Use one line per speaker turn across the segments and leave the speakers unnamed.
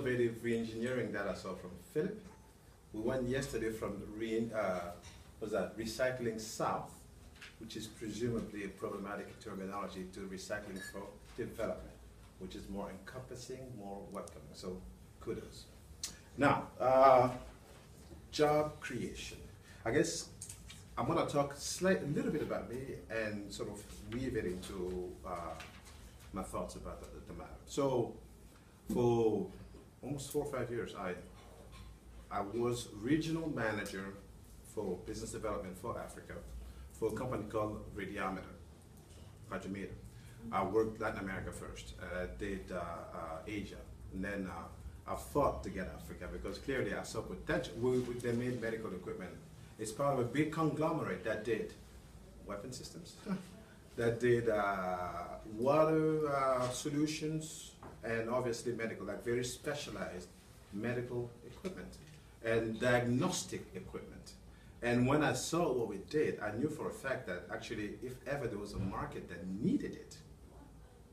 Innovative re-engineering that I saw from Philip. We went yesterday from recycling south, which is presumably a problematic terminology, to recycling for development, which is more encompassing, more welcoming. So kudos. Now, job creation. I guess I'm going to talk a little bit about me and sort of weave it into my thoughts about the matter. So, for almost 4 or 5 years, I was regional manager for business development for Africa for a company called Radiometer. I worked Latin America first. I did Asia, and then I fought to get Africa because clearly I saw potential. They made medical equipment. It's part of a big conglomerate that did weapon systems, that did water solutions, and obviously medical, like very specialized medical equipment and diagnostic equipment. And when I saw what we did, I knew for a fact that actually, if ever there was a market that needed it,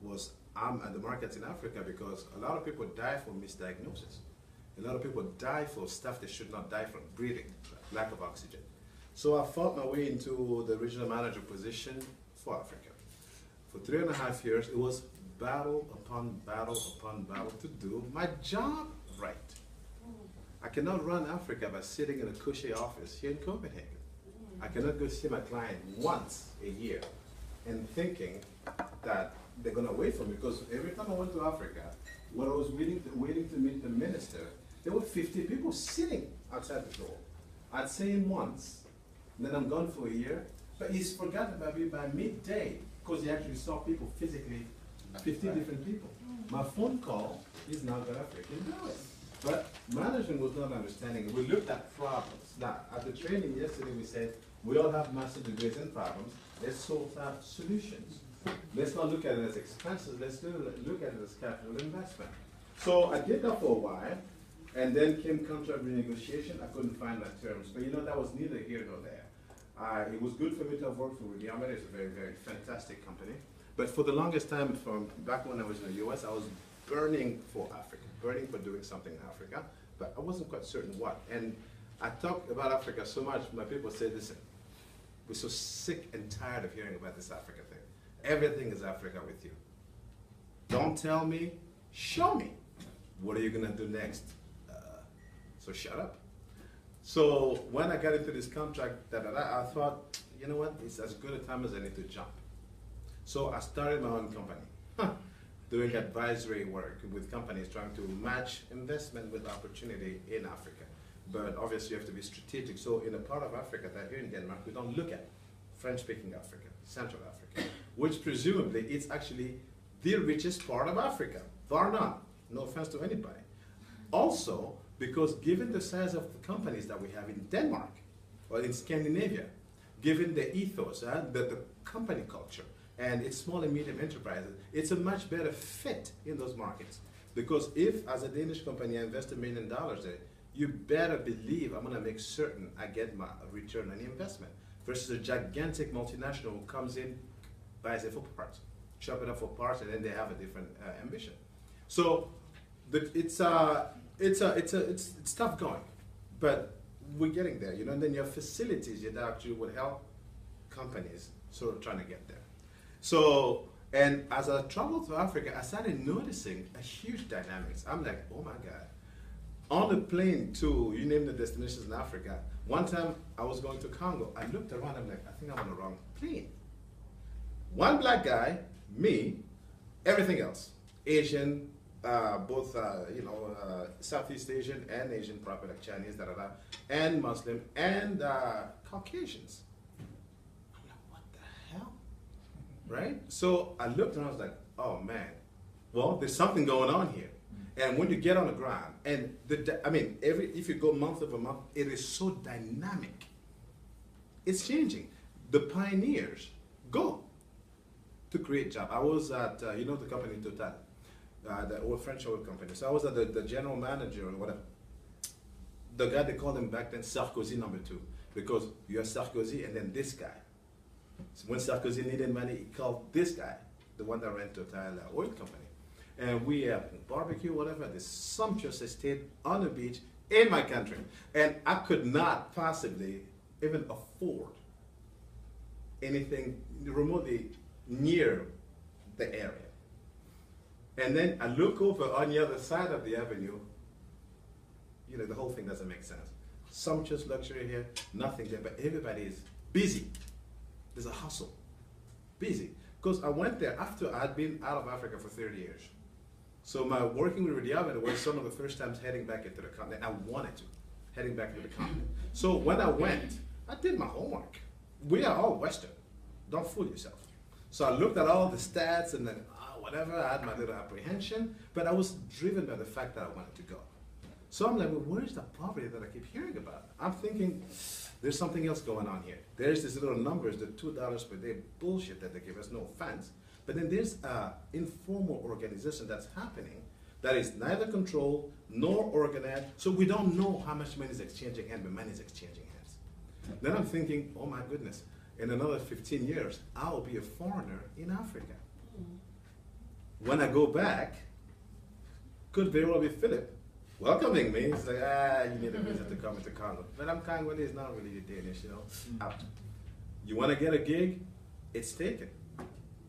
was the markets in Africa, because a lot of people die for misdiagnosis. A lot of people die for stuff they should not die from, breathing, lack of oxygen. So I fought my way into the regional manager position for Africa. For 3.5 years, it was battle upon battle upon battle to do my job right. I cannot run Africa by sitting in a cushy office here in Copenhagen. I cannot go see my client once a year and thinking that they're going to wait for me, because every time I went to Africa, when I was waiting to meet the minister, there were 50 people sitting outside the door. I'd say him once, then I'm gone for a year, but he's forgotten about me by midday, because he actually saw people physically, 50 different people. My phone call is now got African dollars. But management was not understanding. We looked at problems. Now, at the training yesterday, we said, we all have master degrees in problems. Let's sort out solutions. Let's not look at it as expenses. Let's look at it as capital investment. So I did that for a while, and then came contract renegotiation. I couldn't find my terms. But you know, that was neither here nor there. It was good for me to have worked for Radiometer. It's a very, very fantastic company. But for the longest time, from back when I was in the US, I was burning for Africa, burning for doing something in Africa, but I wasn't quite certain what. And I talked about Africa so much, my people said, listen, we're so sick and tired of hearing about this Africa thing. Everything is Africa with you. Don't tell me, show me. What are you gonna do next? So shut up. So when I got into this contract, I thought, you know what, it's as good a time as any to jump. So I started my own company, doing advisory work with companies trying to match investment with opportunity in Africa. But obviously you have to be strategic. So in a part of Africa that here in Denmark, we don't look at French-speaking Africa, Central Africa, which presumably it's actually the richest part of Africa, bar none. No offense to anybody. Also, because given the size of the companies that we have in Denmark or in Scandinavia, given the ethos, the company culture, and it's small and medium enterprises, it's a much better fit in those markets. Because if, as a Danish company, I invest $1 million there, you better believe I'm gonna make certain I get my return on the investment, versus a gigantic multinational who comes in, buys it for parts, chop it up for parts, and then they have a different ambition. So it's tough going, but we're getting there, you know. And then you have facilities that actually would help companies sort of trying to get there. So, and as I traveled through Africa, I started noticing a huge dynamics. I'm like, oh my God. On the plane to, you name the destinations in Africa, one time I was going to Congo, I looked around, I'm like, I think I'm on the wrong plane. One black guy, me, everything else. Asian, both, Southeast Asian and Asian proper, like Chinese, and Muslim, and Caucasians. Right? So I looked and I was like, oh man, well, there's something going on here. And when you get on the ground, and if you go month over month, it is so dynamic. It's changing. The pioneers go to create jobs. I was at, the company Total, the old French oil company. So I was at the general manager or whatever. The guy, they called him back then Sarkozy #2, because you have Sarkozy and then this guy. So when Sarkozy needed money, he called this guy, the one that ran Total Oil Company. and we have barbecue, whatever, this sumptuous estate on the beach in my country. And I could not possibly even afford anything remotely near the area. And then I look over on the other side of the avenue, you know, the whole thing doesn't make sense. Sumptuous luxury here, nothing there, but everybody is busy. There's a hustle, busy. Because I went there after I'd been out of Africa for 30 years. So my working with Diaspora was some of the first times heading back into the continent. I wanted to, heading back into the continent. So when I went, I did my homework. We are all Western. Don't fool yourself. So I looked at all the stats and then whatever, I had my little apprehension, but I was driven by the fact that I wanted to go. So I'm like, well, where's the poverty that I keep hearing about? I'm thinking, there's something else going on here. There's these little numbers, the $2 per day bullshit that they give us, no offense. But then there's an informal organization that's happening that is neither controlled nor organized, so we don't know how much money is exchanging hands, but money is exchanging hands. Then I'm thinking, oh my goodness, in another 15 years, I will be a foreigner in Africa. When I go back, could very well be Philip welcoming me. It's like, you need a visa to come into Congo. But I'm Congolese, not really Danish, you know. You want to get a gig? It's taken.